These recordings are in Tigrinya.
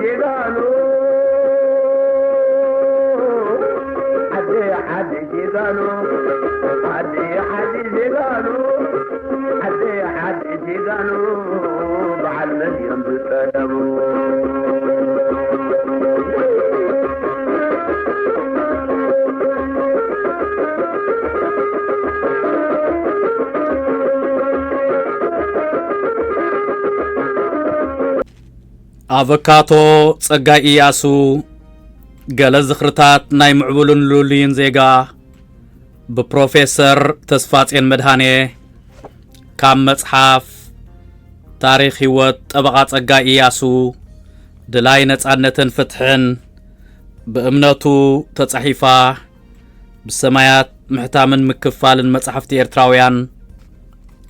جيرانو عدي جيرانو عدي جيرانو عدي جيرانو بعلم ينبتلمو አቮካቶ ጸጋይ ኢያሱ ገለ ዝኽርታት ናይ ምዕቡልን ሉልይን ዜጋ በፕሮፌሰር ተስፋጽዮን መድኃኔ ካብ መጽሓፍ ታሪኽ ህይወት ጠበቓ ጸጋይ ኢያሱ ድላይ ነጻነትን ፍትሕን በእምነቱ ተጻሒፋ ብሰማያት ምሕታምን ምክፋልን መጽሓፍቲ ኤርትራውያን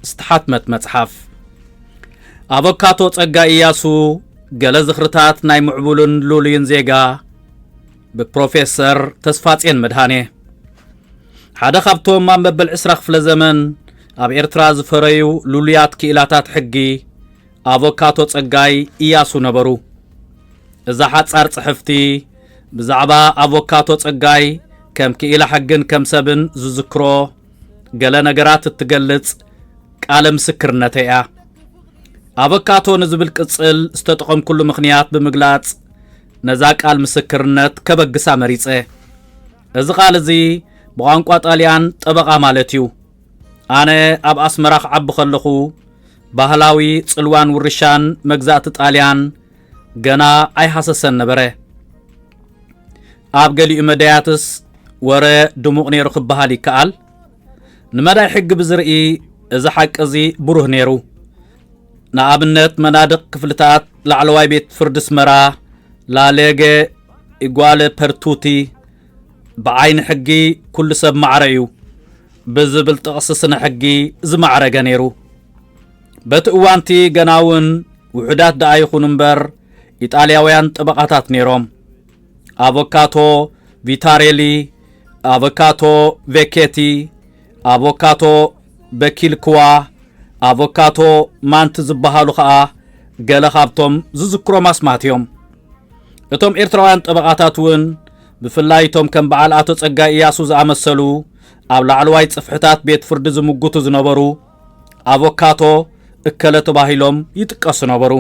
ዝተሓትመት መጽሓፍ አቮካቶ ጸጋይ ኢያሱ ገለ ዝኽርታት ናይ ምዕቡልን ሉልይን ዜጋ በፕሮፌሰር ተስፋጽዮን መድኃኔ ሓደ ካብቶም ኣብ መበል 20 ክፍለ ዘመን ኣብ ኤርትራ ዝፈረዩ ሉልያት ክኢላታት ሕጊ አቮካቶ ጸጋይ ኢያሱ ነበሩ። እዛ ሓጻር ጽሕፍቲ ብዛዕባ አቮካቶ ጸጋይ ከም ክኢላ ሕግን ከም ሰብን ዝዝክሮ ገለ ነገራት እትገልጽ ቃለ ምስክርነት እያ። አቮካቶ ንዝብል ቅጽል ዝተጠቐም ኩሉ ምኽንያት ብምግላጽ ነዛ ቃል ምስክርነት ከበግሳ መሪጸ። እዚ ቃል እዚ ብቋንቋ ጣልያን ጠበቓ ማለት እዩ። ኣነ ኣብ ኣስመራ ክዓቢ ከለኹ ባህላዊ ጽልዋን ውርሻን መግዛእቲ ጣልያን ገና ኣይሓሰሰን ነበረ። ኣብ ገሊኡ መዳያትስ ወረ ድሙቕ ነይሩ ክበሃል ይከኣል። ንመዳይ ሕጊ ብዝርኢ እዚ ሓቂ እዚ ብሩህ ነይሩ። ንኣብነት መናድቕ ክፍልታት ላዕለዋይ ቤት ፍርዲ ኣስመራ ላለገ ኢጓለ ፐርቱቲ ብዓይኒ ሕጊ ኩሉ ሰብ ማዕረ እዩ ብዝብል ጥቕሲ ስነ ሕጊ ዝማዕረገ ነይሩ። በቲ እዋንቲ ገና እውን ውሑዳት ደኣ ይኹኑ እምበር ኢጣልያውያን ጠበቓታት ነይሮም። አቮካቶ ቪታሬሊ፣ አቮካቶ ቬኬቲ፣ አቮካቶ በኪልክዋ፣ አቮካቶ ማንቲ ዝበሃሉ ከዓ ገለ ካብቶም ዝዝክሮም ኣስማት እዮም። እቶም ኤርትራውያን ጠበቓታት እውን ብፍላይ እቶም ከም በዓል አቶ ጸጋይ ኢያሱ ዝኣመሰሉ ኣብ ላዕለዋይ ጽፍሕታት ቤት ፍርዲ ዝምጉቱ ዝነበሩ አቮካቶ እከለ ተባሂሎም ይጥቀሱ ነበሩ።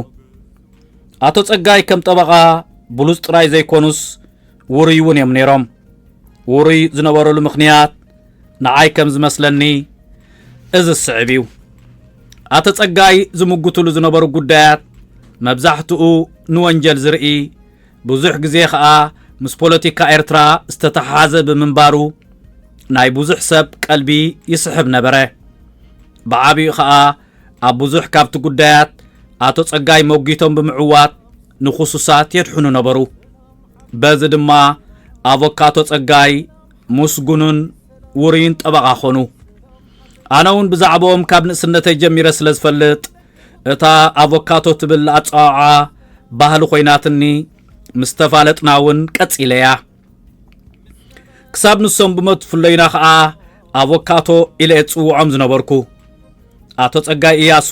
አቶ ጸጋይ ከም ጠበቓ ብሉጽ ጥራይ ዘይኮኑስ ውሩይ እውን እዮም ነይሮም። ውሩይ ዝነበረሉ ምኽንያት ንዓይ ከም ዝመስለኒ እዚ ስዕብ እዩ። አቶ ጸጋይ ዝምጉትሉ ዝነበሩ ጉዳያት መብዛሕትኡ ንወንጀል ዝርኢ ብዙሕ ግዜ ከዓ ምስ ፖለቲካ ኤርትራ ዝተተሓሓዘ ብምንባሩ ናይ ብዙሕ ሰብ ቀልቢ ይስሕብ ነበረ። ብዓብዩ ከዓ ኣብ ብዙሕ ካብቲ ጉዳያት አቶ ጸጋይ መጊቶም ብምዕዋት ንኹሱሳት የድሕኑ ነበሩ። በዚ ድማ አቮካቶ ጸጋይ ሙስጉኑን ውሩይን ጠበቓ ኾኑ። ኣነ እውን ብዛዕባኦም ካብ ንእስነተይ ጀሚረ ስለ ዝፈልጥ እታ አቮካቶ ትብል ኣፀዋውዓ ባህሊ ኾይናትኒ ምስ ተፋለጥና እውን ቀጺለያ። ክሳብ ንሶም ብሞት ፍለዩና ከዓ አቮካቶ ኢለ እጽውዖም ዝነበርኩ። አቶ ጸጋይ ኢያሱ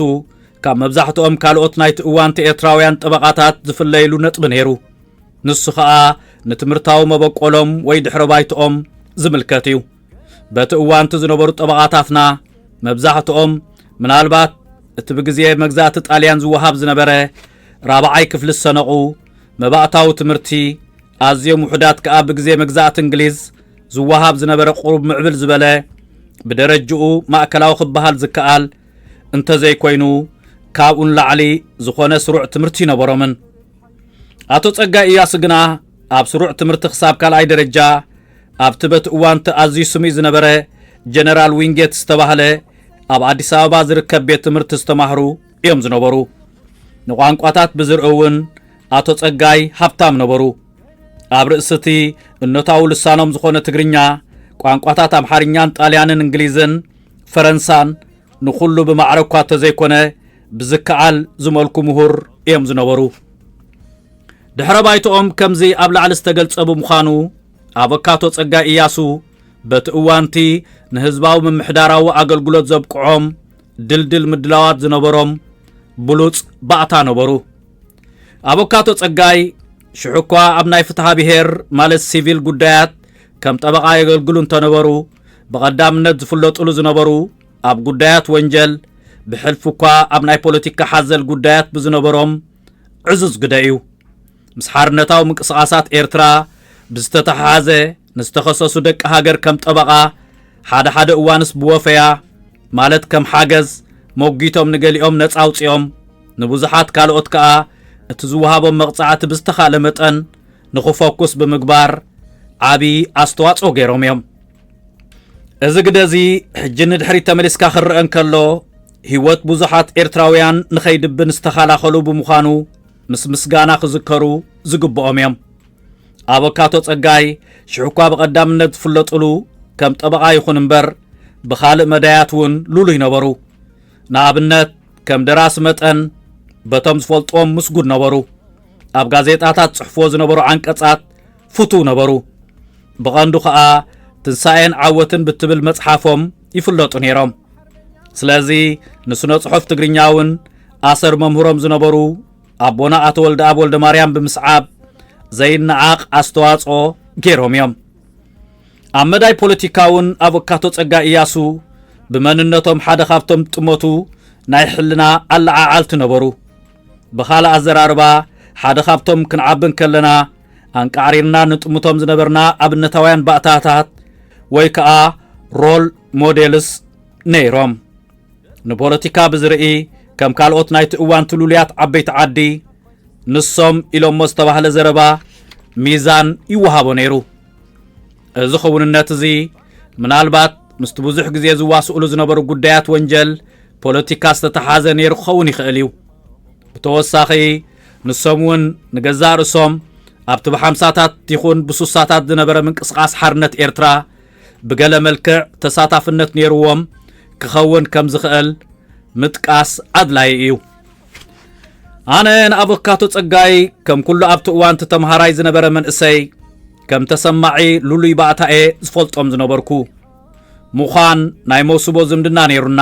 ካብ መብዛሕትኦም ካልኦት ናይቲ እዋንቲ ኤርትራውያን ጠበቓታት ዝፍለይሉ ነጥቢ ነይሩ። ንሱ ከዓ ንትምህርታዊ መበቆሎም ወይ ድሕረ ባይትኦም ዝምልከት እዩ። በቲ እዋንቲ ዝነበሩ ጠበቓታትና መብዛሕትኦም ምናልባት እቲ ብግዜ መግዛእቲ ጣልያን ዝወሃብ ዝነበረ ራብዓይ ክፍሊ ዝሰነቑ መባእታዊ ትምህርቲ ኣዝዮም ውሑዳት ከዓ ብግዜ መግዛእቲ እንግሊዝ ዝወሃብ ዝነበረ ቁሩብ ምዕብል ዝበለ ብደረጅኡ ማእከላዊ ክበሃል ዝከኣል እንተዘይኮይኑ ካብኡን ላዕሊ ዝኾነ ስሩዕ ትምህርቲ ይነበሮምን። አቶ ጸጋይ ኢያሱ ግና ኣብ ስሩዕ ትምህርቲ ክሳብ ካልኣይ ደረጃ ኣብቲ በቲ እዋንቲ ኣዝዩ ስሙዕ ዝነበረ ጀነራል ዊንጌት ዝተባህለ ኣብ ኣዲስ ኣበባ ዝርከብ ቤት ትምህርቲ ዝተማህሩ እዮም ዝነበሩ። ንቋንቋታት ብዝርአ እውን አቶ ጸጋይ ሃብታም ነበሩ። ኣብ ርእስቲ እነታዊ ልሳኖም ዝኾነ ትግርኛ፣ ቋንቋታት ኣምሓርኛን ጣልያንን እንግሊዝን ፈረንሳን ንኹሉ ብማዕረ እኳ እንተዘይኮነ ብዝከዓል ዝመልኩ ምሁር እዮም ዝነበሩ። ድሕረ ባይትኦም ከምዚ ኣብ ላዕሊ ዝተገልጸ ብምዃኑ አቮካቶ ጸጋይ ኢያሱ በቲ እዋንቲ ንህዝባዊ ምምሕዳራዊ ኣገልግሎት ዘብቅዖም ድልድል ምድላዋት ዝነበሮም ብሉጽ ባእታ ነበሩ። አቮካቶ ጸጋይ ሽዑኳ ኣብ ናይ ፍትሃ ብሔር ማለት ሲቪል ጉዳያት ከም ጠበቃ የገልግሉ እንተነበሩ ብቐዳምነት ዝፍለጡሉ ዝነበሩ ኣብ ጉዳያት ወንጀል ብሕልፍ እኳ ኣብ ናይ ፖለቲካ ሓዘል ጉዳያት ብዝነበሮም ዕዙዝ ግደ እዩ ምስ ሓርነታዊ ምንቅስቓሳት ኤርትራ ብዝተተሓሓዘ ንዝተኸሰሱ ደቂ ሃገር ከም ጠበቃ ሓደ ሓደ እዋንስ ብወፈያ ማለት ከም ሓገዝ ሞጊቶም ንገሊኦም ነፃ ኣውፂኦም ንብዙሓት ካልኦት ከዓ እቲ ዝወሃቦም መቕፃዕቲ ብዝተኻለ መጠን ንኽፎኩስ ብምግባር ዓብዪ ኣስተዋፅኦ ገይሮም እዮም እዚ ግደ እዚ ሕጂ ንድሕሪት ተመሊስካ ክርአ እንከሎ ህይወት ብዙሓት ኤርትራውያን ንኸይድብን ዝተኸላኸሉ ብምዃኑ ምስ ምስጋና ክዝከሩ ዝግብኦም እዮም ኣበካቶ ጸጋይ ሽዑኳ ብቐዳምነት ዝፍለጡሉ ከም ጠበቃ ይኹን እምበር ብኻልእ መዳያት እውን ሉሉ ይነበሩ ንኣብነት ከም ደራሲ መጠን በቶም ዝፈልጥዎም ምስጉድ ነበሩ ኣብ ጋዜጣታት ጽሕፍዎ ዝነበሩ ዓንቀጻት ፍቱው ነበሩ ብቐንዱ ከዓ ትንሳኤን ዓወትን ብትብል መጽሓፎም ይፍለጡ ነይሮም ስለዚ ንስነ ጽሑፍ ትግርኛ እውን ኣሰር መምህሮም ዝነበሩ ኣቦና ኣቶ ወልደ ኣብ ወልደ ማርያም ብምስዓብ ዘይነዓቕ ኣስተዋፅኦ ገይሮም እዮም ኣብ መዳይ ፖለቲካ እውን ኣበካቶ ጸጋይ ኢያሱ ብመንነቶም ሓደ ካብቶም ጥሞቱ ናይ ሕልና ኣለዓዓልቲ ነበሩ ብኻልእ ኣዘራርባ ሓደ ካብቶም ክንዓብን ከለና ኣንቃዕሪርና ንጥሙቶም ዝነበርና ኣብነታውያን ባእታታት ወይ ከዓ ሮል ሞዴልስ ነይሮም ንፖለቲካ ብዝርኢ ከም ካልኦት ናይቲ እዋን ትሉልያት ዓበይቲ ዓዲ ንሶም ኢሎሞ ዝተባህለ ዘረባ ሚዛን ይወሃቦ ነይሩ እዚ ኽውንነት እዚ ምናልባት ምስቲ ብዙሕ ግዜ ዝዋስእሉ ዝነበሩ ጉዳያት ወንጀል ፖለቲካ ዝተተሓዘ ነይሩ ክኸውን ይኽእል እዩ ብተወሳኺ ንሶም እውን ንገዛእ ርእሶም ኣብቲ ብሓምሳታት ይኹን ብሱሳታት ዝነበረ ምንቅስቓስ ሓርነት ኤርትራ ብገለ መልክዕ ተሳታፍነት ነይርዎም ክኸውን ከም ዝኽእል ምጥቃስ ኣድላይ እዩ ኣነ ንኣበካቶ ጸጋይ ከም ኩሉ ኣብቲ እዋን ተተምሃራይ ዝነበረ መንእሰይ ከም ተሰማዒ ሉሉይ ባእታኤ ዝፈልጦም ዝነበርኩ ምዃን ናይ መውስቦ ዝምድና ነይሩና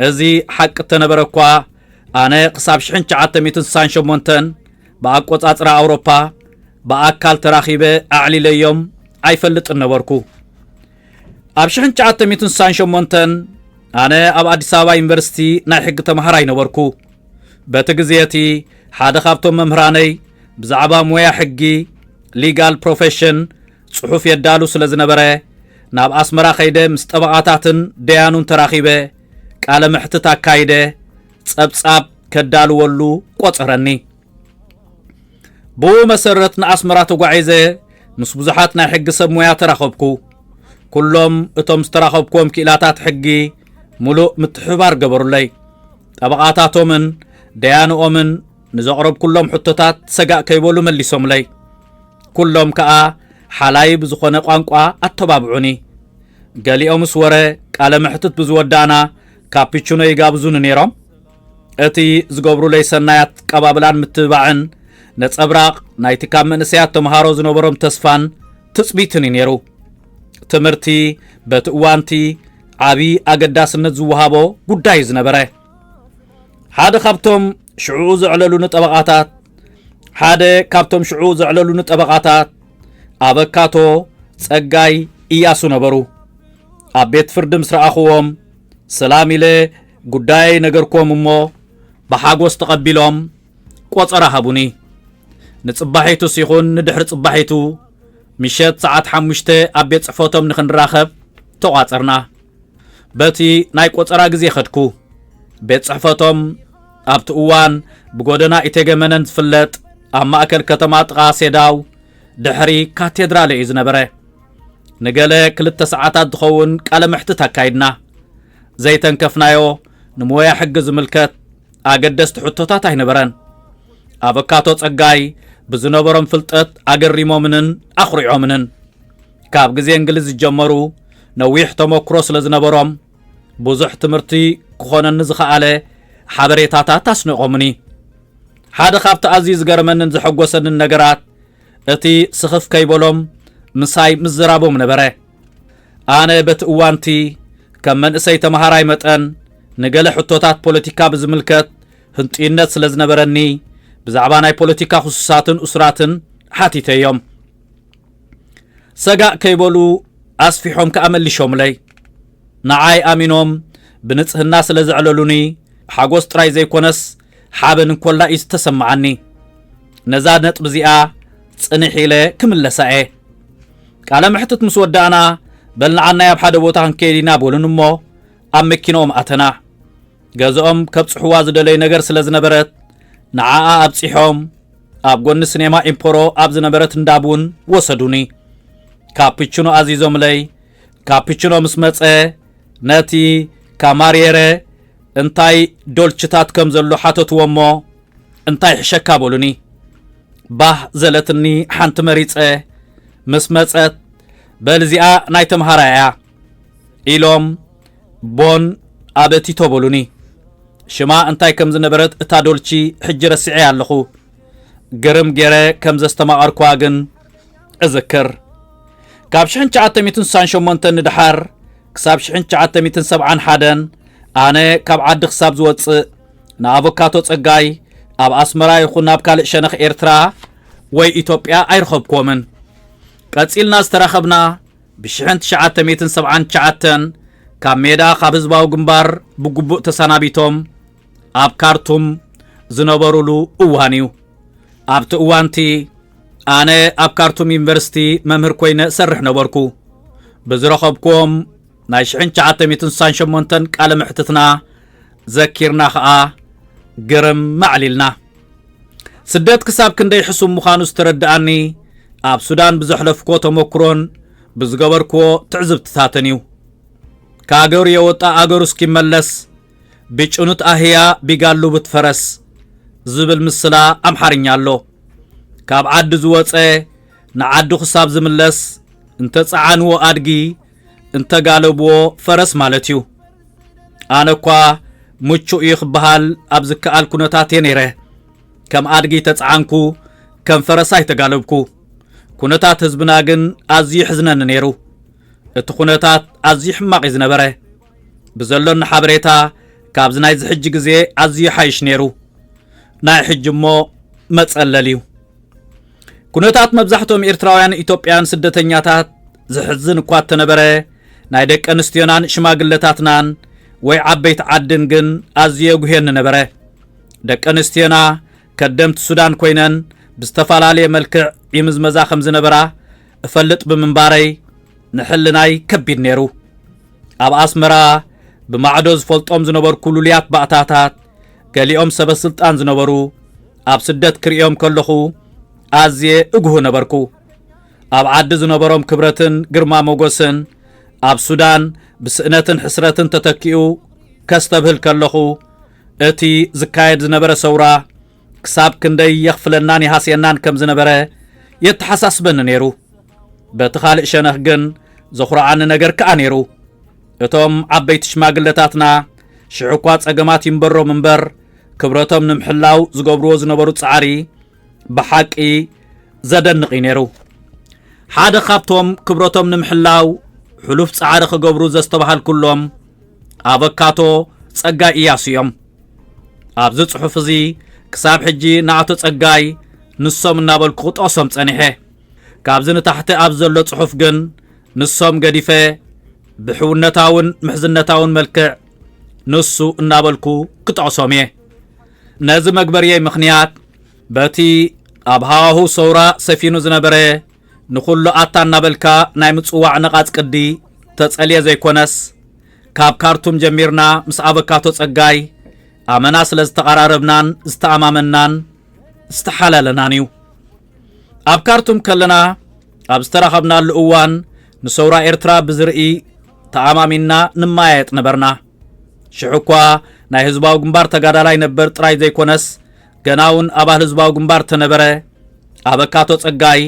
እዚ ሓቂ ተነበረ እኳ ኣነ ክሳብ 1968 ብኣቆጻጽራ ኣውሮፓ ብኣካል ተራኺበ ኣዕሊለዮም ኣይፈልጥን ነበርኩ ኣብ 1968 ኣነ ኣብ ኣዲስ ኣበባ ዩኒቨርሲቲ ናይ ሕጊ ተምሃራይ ነበርኩ በቲ ግዜ እቲ ሓደ ካብቶም መምህራነይ ብዛዕባ ሞያ ሕጊ ሊጋል ፕሮፌሽን ጽሑፍ የዳሉ ስለ ዝነበረ ናብ ኣስመራ ኸይደ ምስ ጠበቓታትን ደያኑን ተራኺበ ቃለ ምሕትት ኣካይደ ጸብጻብ ከዳልወሉ ቆጸረኒ ብኡ መሰረት ንኣስመራ ተጓዒዘ ምስ ብዙሓት ናይ ሕጊ ሰብ ሞያ ተራኸብኩ ኩሎም እቶም ዝተራኸብክዎም ክኢላታት ሕጊ ሙሉእ ምትሕባር ገበሩለይ ጠበቓታቶምን ደያንኦምን ንዘቕረብ ኩሎም ሕቶታት ሰጋእ ከይበሉ መሊሶምለይ ኩሎም ከዓ ሓላይ ብዝኾነ ቋንቋ ኣተባብዑኒ ገሊኦምስ ወረ ቃለ ምሕትት ብዝወዳእና ካፒቹኖ ይጋብዙኒ ነይሮም እቲ ዝገብሩለይ ሰናያት ቀባብላን ምትብባዕን ነጸብራቕ ናይቲ ካብ መንእሰያት ተምሃሮ ዝነበሮም ተስፋን ትጽቢትን ነይሩ ትምህርቲ በቲ እዋንቲ ዓብዪ ኣገዳስነት ዝወሃቦ ጉዳይ ዝነበረ ሓደ ካብቶም ሽዑ ዘዕለሉ ንጠበቓታት ኣበካቶ ጸጋይ ኢያሱ ነበሩ ኣብ ቤት ፍርዲ ምስ ረኣኽዎም ሰላም ኢለ ጉዳይ ነገርኩም እሞ ብሓጎስ ተቐቢሎም ቆጸራ ሃቡኒ ንጽባሒቱስ ይኹን ንድሕሪ ጽባሒቱ ምሸት ሰዓት 5 ኣብ ቤት ጽሕፈቶም ንኽንራኸብ ተቋጸርና በቲ ናይ ቆጸራ ግዜ ኸድኩ ቤት ጽሕፈቶም ኣብቲ እዋን ብጎደና ኢተገመነን ዝፍለጥ ኣብ ማእከል ከተማ ጥቓ ሴዳው ድሕሪ ካቴድራል እዩ ዝነበረ ንገለ 2 ሰዓታት ዝኸውን ቃለ ምሕትት ኣካይድና ዘይተንከፍናዮ ንሞያ ሕጊ ዝምልከት ኣገደስቲ ሕቶታት ኣይነበረን ኣበካቶ ጸጋይ ብዝነበሮም ፍልጠት ኣገሪሞምንን ኣኽሪዖምንን ካብ ግዜ እንግሊዝ ዝጀመሩ ነዊሕ ተመክሮ ስለ ዝነበሮም ብዙሕ ትምህርቲ ክኾነኒ ዝኸኣለ ሓበሬታታት ኣስኒቖምኒ ሓደ ካብቲ ኣዝዩ ዝገርመንን ዘሐጐሰንን ነገራት እቲ ስኽፍ ከይበሎም ምሳይ ምዝራቦም ነበረ ኣነ በቲ እዋንቲ ከም መንእሰይ ተምሃራይ መጠን ንገለ ሕቶታት ፖለቲካ ብዝምልከት ህንጢነት ስለ ዝነበረኒ بزعبا ناي بوليتيكا خصوصاتن أسراتن حاتيتيوم سقا كيبولو أسفيحهم كأمل شوملي نعاي آمينوم بنصح الناس اللي زعلولوني حاقوس تراي زي كونس حابن كولا يستسمعني نزاد نطب زيقا صنحي له كمل ساعه قال محتت مسودانا بلنا عنا يبحد بوتا كيدينا بولن مو ام مكينوم اتنا غزኦም كبصحوا زدلي ነገር ስለዝነበረት نعا ابصيحوم اب ጎን ሲኔማ ኢምፖሮ اب ዝነበረት እንዳቡን ወሰዱኒ ካፒቺኖ አዚዞም ላይ ካፒቺኖ ምስመጸ ነቲ ካማሪየረ እንታይ ዶልችታት ከም ዘሎ ሓተትዎሞ እንታይ ሕሸካ ቦሉኒ ባህ ዘለትኒ ሓንቲ መሪፀ መስመጸት በልዚኣ ናይ ተምሃራያ ኢሎም ቦን አበቲቶ ቦሉኒ ሽማ እንታይ ከም ዝነበረት እታ ዶልቺ ሕጂ ረሲዐ ያለኹ ገረም ገረ ከም ዘስተማቀርኳ ግን እዝክር ካብ 1968 ንድሓር ክሳብ 1971 ኣነ ካብ ዓዲ ክሳብ ዝወፅእ ንኣቮካቶ ጸጋይ ኣብ ኣስመራ ይኹን ኣብ ካልእ ሸነኽ ኤርትራ ወይ ኢትዮጵያ ኣይረኸብኮምን ቀጺልና ዝተረኸብና ብ1979 ካብ ሜዳ ካብ ህዝባዊ ግንባር ብግቡእ ተሰናቢቶም ኣብ ካርቱም ዝነበሩሉ እዋን እዩ ኣብቲ እዋንቲ ኣነ ኣብ ካርቱም ዩኒቨርሲቲ መምህር ኮይነ ሰርሕ ነበርኩ ብዝረኸብኩም ናይ 1968 ቃለ ምሕትትና ዘኪርና ኸኣ ገረም ማዕሊልና ስደት ክሳብ ክንደይ ሕሱም ምዃኑ ዝተረድኣኒ ኣብ ሱዳን ብዘሕለፍኮ ተመክሮን ብዝገበርክዎ ትዕዝብትታትን እዩ ከአገሩ የወጣ አገሩ እስኪመለስ ቢጭኑት አህያ ቢጋሉ ብትፈረስ ዝብል ምስላ አምሐርኛ አሎ ካብ ዓዲ ዝወፀ ንዓዱ ክሳብ ዝምለስ እንተ ጻዓንዎ አድጊ እንተ ጋለብዎ ፈረስ ማለት እዩ ኣነኳ ሙቹ ይኽበሃል ኣብ ዝከኣል ኩነታት የነይረ ከም አድጊ ተጻዓንኩ ከም ፈረሳይ ተጋለብኩ ኩነታት ህዝብና ግን ኣዝዩ ሕዝነን ነይሩ እቲ ኩነታት ኣዝዩ ሕማቕ ዝነበረ ብዘሎን ሓበሬታ ካብዝ ናይ ዝሕጂ ግዜ ኣዝዩ ሓይሽ ነይሩ ናይ ሕጂ እሞ መጸለል እዩ ኩነታት መብዛሕቶም ኤርትራውያን ኢትዮጵያን ስደተኛታት ዝሕዝን እኳ ተነበረ ናይ ደቂ ኣንስትዮናን ሽማግለታትናን ወይ ዓበይቲ ዓድን ግን ኣዝዩ ጉሄን ነበረ ደቂ ኣንስትዮና ከደምቲ ሱዳን ኮይነን ብዝተፈላለየ መልክዕ ይምዝመዛ ከም ዝነበራ እፈልጥ ብምንባረይ ንሕልናይ ከቢድ ነይሩ ኣብ ኣስመራ ብማዕዶ ዝፈልጦም ዝነበሩ ኩሉልያት ባእታታት ገሊኦም ሰበስልጣን ዝነበሩ ኣብ ስደት ክሪኦም ከለኹ ኣዝየ እጉህ ነበርኩ ኣብ ዓዲ ዝነበሮም ክብረትን ግርማ ሞገስን ኣብ ሱዳን ብስእነትን ሕስረትን ተተኪኡ ከስተብህል ከለኹ እቲ ዝካየድ ዝነበረ ሰውራ ክሳብ ክንደይ የኽፍለናን ይሃስየናን ከም ዝነበረ የተሓሳስበኒ ነይሩ በቲ ካልእ ሸነኽ ግን ዘኹርዓኒ ነገር ከዓ ነይሩ እቶም ዓበይቲ ሽማግለታትና ሽዑኳ ጸገማት ይንበሮም እምበር ክብረቶም ንምሕላው ዝገብርዎ ዝነበሩ ጻዕሪ ብሓቂ ዘደንቕ ነይሩ ሓደ ካብቶም ክብረቶም ንምሕላው ሕሉፍ ጻዕሪ ክገብሩ ዘስተባሃል ኩሎም ኣቮካቶ ጸጋይ ኢያሱ እዮም ኣብዚ ጽሑፍ እዚ ክሳብ ሕጂ ንኣቶ ጸጋይ ንሶም እናበልኩ ክጠቕሶም ጸኒሐ ካብዚ ንታሕቲ ኣብ ዘሎ ጽሑፍ ግን ንሶም ገዲፈ ብሕውነታውን ምሕዝነታውን መልክዕ ንሱ እናበልኩ ክጠቕሶም እየ ነዚ መግበርየይ ምኽንያት በቲ ኣብ ሃዋሁ ሰውራ ሰፊኑ ዝነበረ ንኹሉ ኣታ እናበልካ ናይ ምጽዋዕ ነቓጽ ቅዲ ተጸልየ ዘይኮነስ ካብ ካርቱም ጀሚርና ምስ ኣቮካቶ ጸጋይ ኣመና ስለ ዝተቐራረብናን ዝተኣማመናን ዝተሓላለናን እዩ ኣብ ካርቱም ከለና ኣብ ዝተረኸብናሉ እዋን ንሰውራ ኤርትራ ብዝርኢ ተኣማሚና ንማየጥ ነበርና ሽዑኳ ናይ ህዝባዊ ግንባር ተጋዳላይ ነበር ጥራይ ዘይኮነስ ገናውን ኣባል ህዝባዊ ግንባር ተነበረ ኣቮካቶ ጸጋይ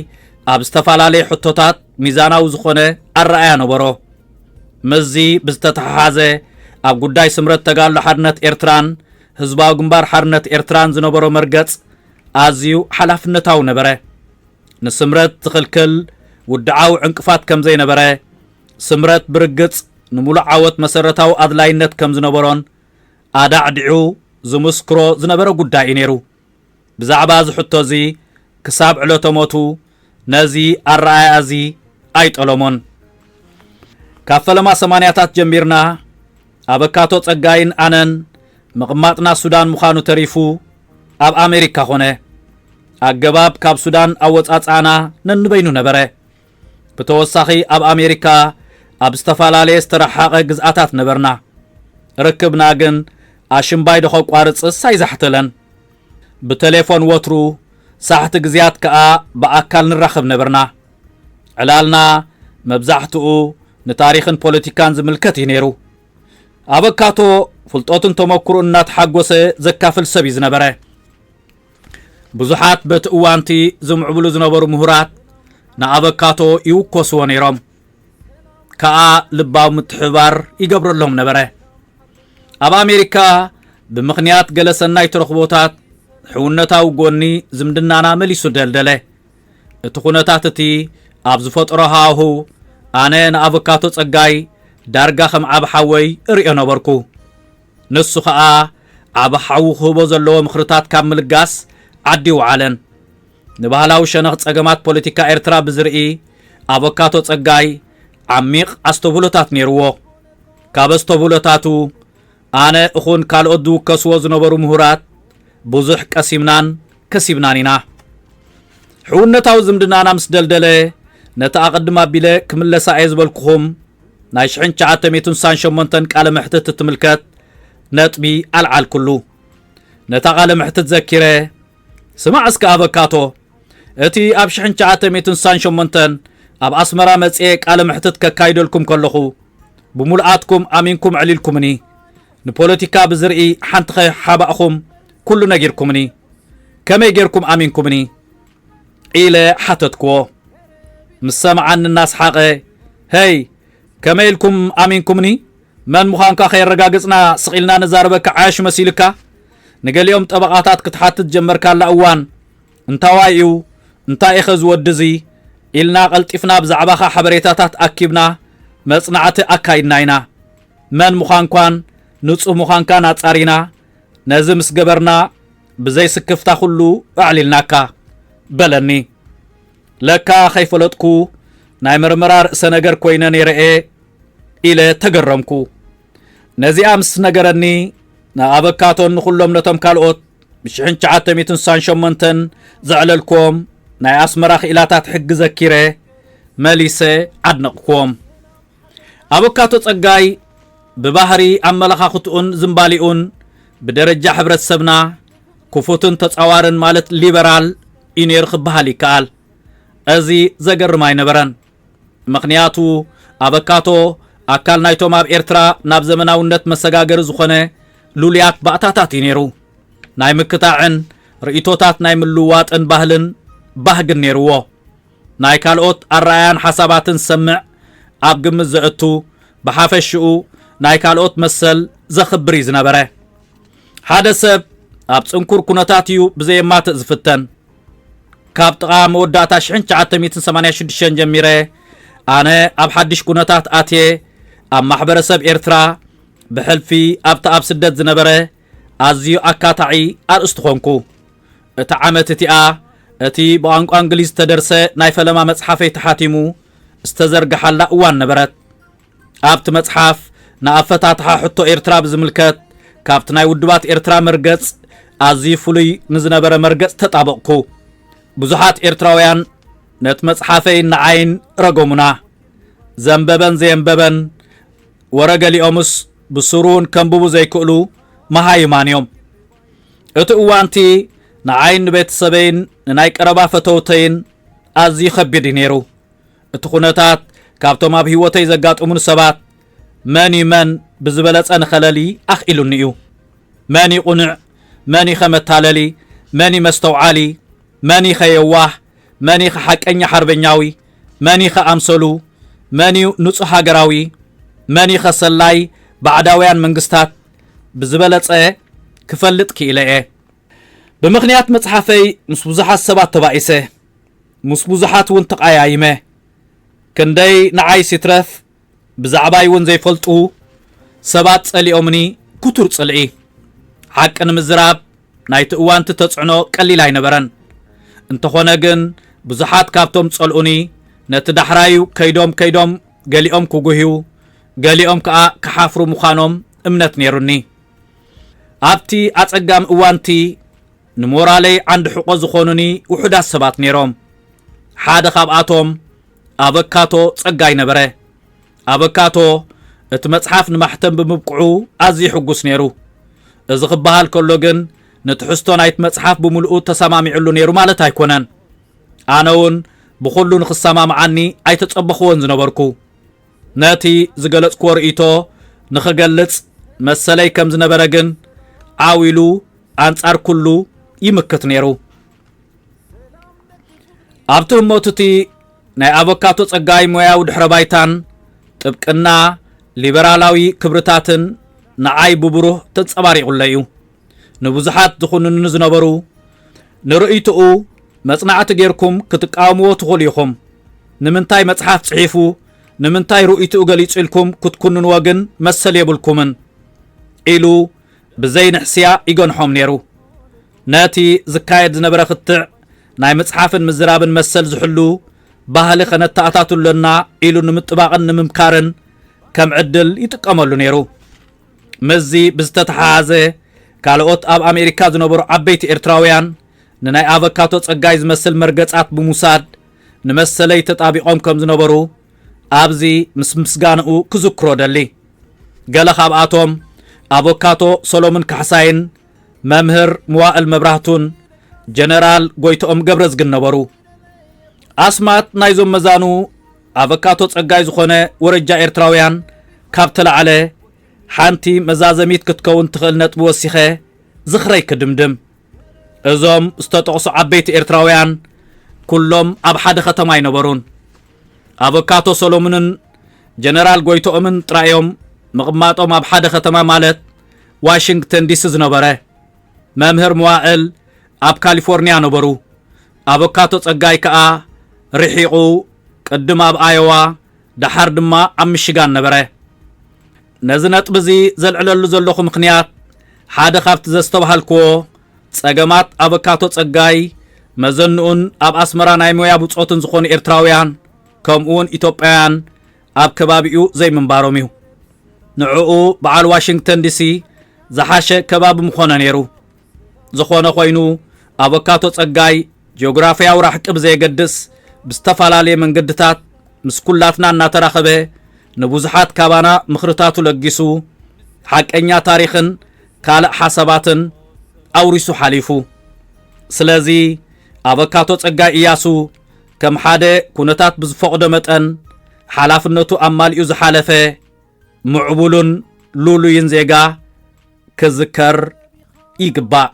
ኣብ ዝተፈላለዩ ሕቶታት ሚዛናዊ ዝኾነ ኣረኣያ ነበሮ መዚ ብዝተተሓሓዘ ኣብ ጉዳይ ስምረት ተጋድሎ ሓርነት ኤርትራን ህዝባዊ ግንባር ሓርነት ኤርትራን ዝነበሮ መርገጽ ኣዝዩ ሓላፍነታዊ ነበረ ንስምረት ዝኽልክል ውድዓዊ ዕንቅፋት ከም ዘይነበረ ስምረት ብርግጽ ንሙሉእ ዓወት መሰረታዊ ኣድላይነት ከም ዝነበሮን ኣዳዕዲዑ ዝምስክሮ ዝነበረ ጉዳይ ነይሩ ብዛዕባ ዝሕቶዚ ክሳብ ዕለቶሞቱ ነዚ ኣረኣያ እዚ ኣይጠለሞን ካብ ፈለማ 80ታት ጀሚርና ኣበካቶ ጸጋይን ኣነን መቕማጥና ሱዳን ምዃኑ ተሪፉ ኣብ ኣሜሪካ ኾነ ኣገባብ ካብ ሱዳን ኣወጻጻና ነንበይኑ ነበረ ብተወሳኺ ኣብ ኣሜሪካ ኣብ ዝተፈላለዩ ዝተረሓቐ ግዝኣታት ነበርና ርክብና ግን ኣሽምባይ ደኸ ቋርጽስ ኣይዛሕተለን ብቴሌፎን ወትሩ ሳሕቲ ግዝያት ከኣ ብኣካል ንራኸብ ነበርና ዕላልና መብዛሕትኡ ንታሪኽን ፖለቲካን ዝምልከት እዩ ነይሩ ኣበካቶ ፍልጦትን ተመክሮ እናተሓጎሰ ዘካፍል ሰብ እዩ ዝነበረ ብዙሓት በቲ እዋንቲ ዝምዕብሉ ዝነበሩ ምሁራት ንኣበካቶ ይውኮስዎ ነይሮም ከኣ ልባዊ ምትሕባር ይገብረሎም ነበረ ኣብ ኣሜሪካ ብምኽንያት ገለ ሰናይ ተረኽቦታት ሕውነታዊ ጎኒ ዝምድናና መሊሱ ደልደለ እቲ ኩነታት እቲ ኣብ ዝፈጥሮ ሃዋሁ ኣነ ንኣበካቶ ጸጋይ ዳርጋ ከም ዓብ ሓወይ እሪኦ ነበርኩ ንሱ ከዓ ዓብ ሓዊ ክህቦ ዘለዎ ምኽርታት ካብ ምልጋስ ዓዲ ውዓለን ንባህላዊ ሸነኽ ጸገማት ፖለቲካ ኤርትራ ብዝርኢ ኣበካቶ ጸጋይ ዓሚቕ ኣስተብህሎታት ነይርዎ ካብ ኣስተብህሎታቱ ኣነ እኹን ካልኦት ዝውከስዎ ዝነበሩ ምሁራት ብዙሕ ቀሲምናን ከሲብናን ኢና ሕውነታዊ ዝምድናና ምስ ደልደለ ነቲ ኣቐድማ ኣቢለ ክምለሳ እየ ዝበልኩኹም ናይ 1968 ቃለ ምሕትት እትምልከት ነጥቢ ኣልዓል ኩሉ ነታ ቃለ ምሕትት ዘኪረ ስማዕ እስከ ኣበካቶ እቲ ኣብ 1968 ኣብ ኣስመራ መጽኤ ቃለ ምሕትት ከካይደልኩም ከለኹ ብምልኣትኩም ኣሚንኩም ዕሊልኩምኒ ንፖለቲካ ብዝርኢ ሓንቲ ሓባእኹም ኩሉ ነጊርኩምኒ ከመይ ጌርኩም ኣሚንኩምኒ ኢለ ሓተትክዎ ምስ ሰምዓኒ እናስሓቐ ሄይ ከመይ ኢልኩም ኣሚንኩምኒ መን ምዃንካ ከየረጋግጽና ስቒልና ነዛረበካ ዓያሽ መሲልካ ንገሊኦም ጠበቓታት ክትሓትት ጀመርካላ እዋን እንታዋይ እዩ እንታይ ኢኸ ዝወድዚ ኢልና ቀልጢፍና ብዛዕባኻ ሓበሬታታት ኣኪብና መጽናዕቲ ኣካይድና ኢና መን ምዃንኳን ንጹህ ምዃንካን ኣጻሪና ነዚ ምስ ገበርና ብዘይ ስክፍታ ኩሉ ኣዕሊልናካ በለኒ ለካ ከይፈለጥኩ ናይ ምርመራ ርእሰ ነገር ኮይነ ነይረአ ኢለ ተገረምኩ ነዚኣ ምስ ነገረኒ ንኣበካቶን ንኹሎም ነቶም ካልኦት ብ1968 ዘዕለልክዎም ናይ ኣስመራ ክኢላታት ሕጊ ዘኪረ መሊሰ ዓድነቕክዎም ኣበካቶ ጸጋይ ብባህሪ ኣመለኻኽትኡን ዝምባሊኡን ብደረጃ ሕብረተሰብና ክፉትን ተጻዋርን ማለት ሊበራል እዩ ነይሩ ክበሃል ይከኣል እዚ ዘገርም ኣይነበረን ምኽንያቱ ኣበካቶ ኣካል ናይቶም ኣብ ኤርትራ ናብ ዘመናውነት መሰጋገሪ ዝኾነ ሉልያት ባእታታት እዩ ነይሩ ናይ ምክታዕን ርእቶታት ናይ ምልዋጥን ባህልን ባህግን ነይርዎ ናይ ካልኦት ኣረኣያን ሓሳባትን ሰምዕ ኣብ ግምት ዘእቱ ብሓፈሽኡ ናይ ካልኦት መሰል ዘኽብር እዩ ዝነበረ ሓደ ሰብ ኣብ ጽንኩር ኩነታት እዩ ብዘየማትእ ዝፍተን ካብ ጥቓ መወዳእታ 1986 ጀሚረ ኣነ ኣብ ሓድሽ ኩነታት ኣትየ ኣብ ማሕበረሰብ ኤርትራ ብሕልፊ ኣብቲ ኣብ ስደት ዝነበረ ኣዝዩ ኣካታዒ ኣርእስቲ ኾንኩ እቲ ዓመት እቲኣ እቲ ብቋንቋ እንግሊዝ ተደርሰ ናይ ፈለማ መጽሓፈይ ተሓቲሙ ዝተዘርግሓላ እዋን ነበረት ኣብቲ መጽሓፍ ንኣፈታትሓ ሕቶ ኤርትራ ብዝምልከት ካብቲ ናይ ውድባት ኤርትራ መርገጽ ኣዝዩ ፍሉይ ንዝነበረ መርገጽ ተጣበቕኩ ብዙሓት ኤርትራውያን ነቲ መጽሓፈይ ንዓይን ረገሙና ዘንበበን ዘየንበበን ወረገሊኦምስ ብስሩን ከንብቡ ዘይክእሉ መሃይማን እዮም እቲ እዋንቲ ንዓይን ንቤተሰበይን ንናይ ቀረባ ፈተውተይን ኣዝዩ ከቢድ ነይሩ እቲ ኩነታት ካብቶም ኣብ ህይወተይ ዘጋጥሙን ሰባት መን መን ብዝበለጸ ንኸለሊ ኣኽኢሉኒ እዩ መን ቁኑዕ መን ኸመታለሊ መን መስተውዓሊ መን ኸየዋህ መን ኸሓቀኛ ሓርበኛዊ መን ኸኣምሰሉ መን ንጹህ ሃገራዊ መን ኸሰላይ ባዕዳውያን መንግስታት ብዝበለጸ ክፈልጥ ክኢለ እየ ብምኽንያት መጽሓፈይ ምስ ብዙሓት ሰባት ተባኢሰ ምስ ብዙሓት እውን ተቃያይመ ክንደይ ንዓይ ሲትረፍ ብዛዕባይ እውን ዘይፈልጡ ሰባት ጸሊኦምኒ ኩቱር ጽልኢ ሓቂ ንምዝራብ ናይቲ እዋንቲ ተጽዕኖ ቀሊል ኣይነበረን እንተኾነ ግን ብዙሓት ካብቶም ጸልኡኒ ነቲ ዳሕራዩ ከይዶም ገሊኦም ክጉህዩ ገሊኦም ከዓ ክሓፍሩ ምዃኖም እምነት ነይሩኒ ኣብቲ ኣጸጋም እዋንቲ ንሞራለይ ዓንዲ ሕቆ ዝኾኑኒ ውሑዳት ሰባት ነይሮም ሓደ ካብኣቶም ኣበካቶ ጸጋይ ነበረ ኣበካቶ እቲ መጽሓፍ ንማሕተም ብምብቅዑ ኣዝዩ ሕጉስ ነይሩ እዚ ክበሃል ከሎ ግን ንትሕዝቶ ናይቲ መጽሓፍ ብምልኡ ተሰማሚዑሉ ነይሩ ማለት ኣይኮነን ኣነ እውን ብኹሉ ንኽሰማምዓኒ ኣይተጸበኽዎን ዝነበርኩ ነቲ ዝገለጽክዎ ርእይቶ ንኽገልጽ መሰለይ ከም ዝነበረ ግን ዓዊሉ ኣንጻር ኩሉ ይምክት ነይሩ ኣብቲ እሞትቲ ናይ ኣበካቶ ጸጋይ ሞያዊ ድሕረ ባይታን ጥብቅና ሊበራላዊ ክብርታትን ንዓይ ብብሩህ ተንጸባሪቑለ እዩ ንብዙሓት ዝኹንኑ ዝነበሩ ንርእይትኡ መጽናዕቲ ጌርኩም ክትቃወምዎ ትኽእሉ ኢኹም ንምንታይ መጽሓፍ ጽሒፉ ንምንታይ ርእይትኡ ገሊጹ ኢልኩም ክትኩንንዎ ግን መሰል የብልኩምን ኢሉ ብዘይ ንሕስያ ይገንሖም ነይሩ ነቲ ዝካየድ ዝነበረ ክትዕ ናይ መጽሓፍን ምዝራብን መሰል ዝሕሉ ባህሊ ኸነተኣታትለና ኢሉ ንምጥባቕን ንምምካርን ከም ዕድል ይጥቀመሉ ነይሩ ምዚ ብዝተተሓሓዘ ካልኦት ኣብ ኣሜሪካ ዝነበሩ ዓበይቲ ኤርትራውያን ንናይ ኣበካቶ ጸጋይ ዝመስል መርገጻት ብምውሳድ ንመሰለይ ተጣቢቖም ከም ዝነበሩ ኣብዚ ምስ ምስጋንኡ ክዝክሮ ደሊ ገለ ካብኣቶም ኣበካቶ ሰሎሞን ካሕሳይን መምህር መዋእል መብራህቱን ጀነራል ጎይቶኦም ገብረዝግን ነበሩ ኣስማት ናይዞም መዛኑ ኣበካቶ ጸጋይ ዝኾነ ወረጃ ኤርትራውያን ካብ ተላዕለ ሓንቲ መዛዘሚት ክትከውን ትኽእል ነጥቢ ወሲኸ ዝኽረይ ክድምድም እዞም ዝተጠቕሱ ዓበይቲ ኤርትራውያን ኩሎም ኣብ ሓደ ከተማ ይነበሩን ኣበካቶ ሰሎሞንን ጀነራል ጎይቶኦምን ጥራዮም ምቕማጦም ኣብ ሓደ ከተማ ማለት ዋሽንግተን ዲሲ ዝነበረ መምህር መዋእል ኣብ ካሊፎርኒያ ነበሩ ኣበካቶ ጸጋይ ከዓ ርሒቑ ቅድም ኣብ ኣዮዋ ዳሓር ድማ ኣብ ምሽጋን ነበረ ነዚ ነጥቢ እዚ ዘልዕለሉ ዘለኹ ምኽንያት ሓደ ካብቲ ዘስተባሃልክዎ ጸገማት ኣበካቶ ጸጋይ መዘንኡን ኣብ ኣስመራ ናይ ሞያ ብጾትን ዝኾኑ ኤርትራውያን ከምኡውን ኢትዮጵያውያን ኣብ ከባቢኡ ዘይምንባሮም እዩ ንዕኡ በዓል ዋሽንግተን ዲሲ ዝሓሸ ከባቢ ምኾነ ነይሩ ዝኾነ ኮይኑ ኣበካቶ ጸጋይ ጂኦግራፊያዊ ራሕቂ ብዘየገድስ ብዝተፈላለየ መንገድታት ምስ ኩላትና እናተራኸበ ንብዙሓት ካባና ምኽርታቱ ለጊሱ ሓቀኛ ታሪኽን ካልእ ሓሳባትን ኣውሪሱ ሓሊፉ ስለዚ ኣበካቶ ጸጋይ እያሱ ከም ሓደ ኩነታት ብዝፈቕዶ መጠን ሓላፍነቱ ኣማሊኡ ዝሓለፈ ምዕቡሉን ሉሉይን ዜጋ ክዝከር ይግባእ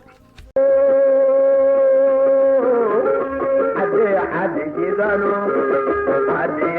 عدي